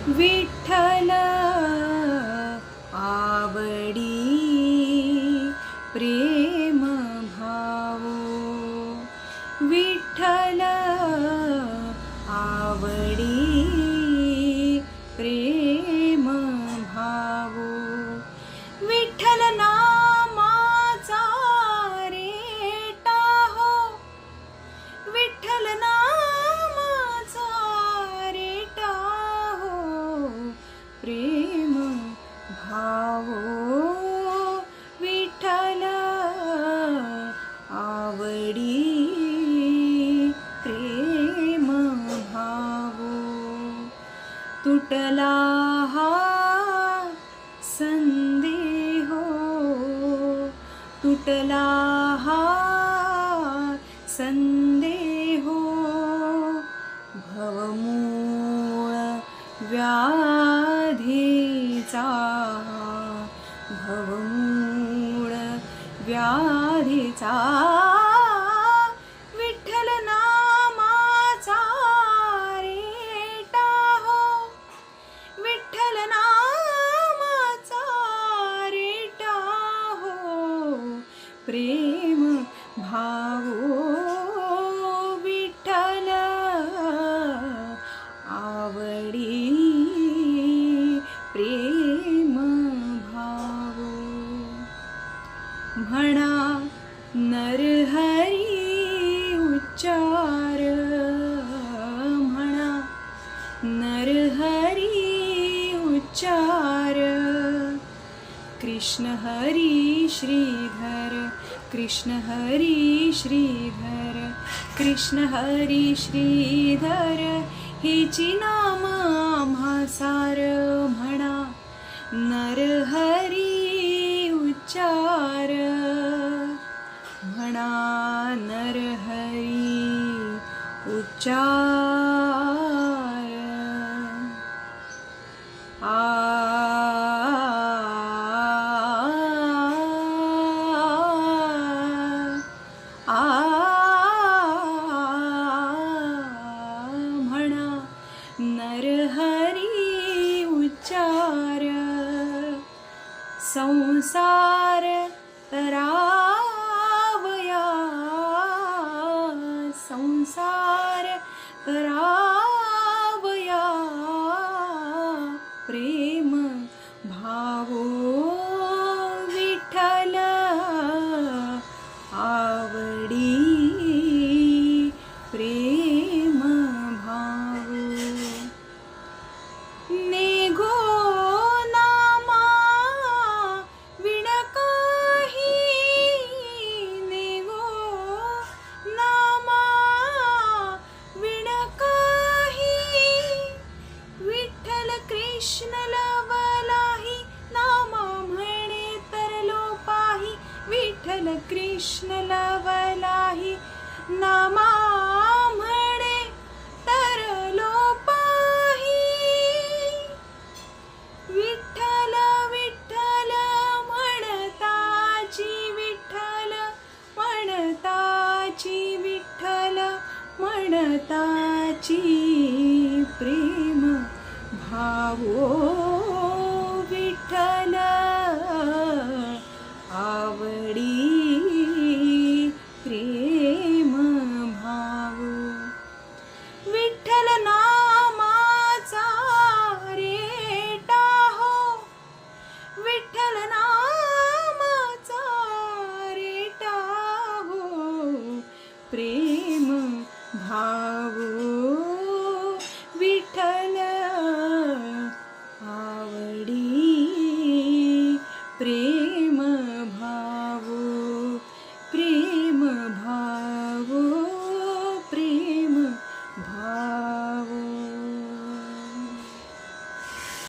विठ्ठल आवडी प्रेम भावो, विठ्ठल आवडी प्रेम भावो, विठ्ठल नामाचा रेटा हो, विठ्ठल नामाचा रेटा हो, प्रेम भावो, विठ्ठल आवडी प्रेम भावो, तुटला हा संदेहो, तुटला हा संदेहो, भवमूळ व्याधीचा, भवमूळ व्याधीचा, विठ्ठल नामाचा रेटा हो, विठ्ठल नामाचा रेटा हो, प्रेम भावो, विठ्ठल आवडी प्रेम भावो, म्हणा नरहरी उच्चार, म्हणा नरहरी उच्चार, कृष्ण हरी श्रीधर, कृष्ण हरी श्रीधर, कृष्ण हरी श्रीधर, हिची नाम आम्हा सार, म्हणा नरहरी उच्चार, म्हणा नरहरी उच्चार, म्हणा नरहरी उच्चार, संसार करावया, संसार करावया, प्रेम भावो, विठ्ठल आवडी प्रेम भावो, नेगो नामा विण काही, नेगो नामा विण काही, विठ्ठल कृष्ण लवलाही, नामा म्हणे तरलो पाही, विठ्ठल कृष्ण लवलाही, नामा म्हणे तरलो पाही, विठ्ठल विठ्ठल म्हणताची, विठ्ठल म्हणताची, विठ्ठल म्हणताची, प्रेम भावो,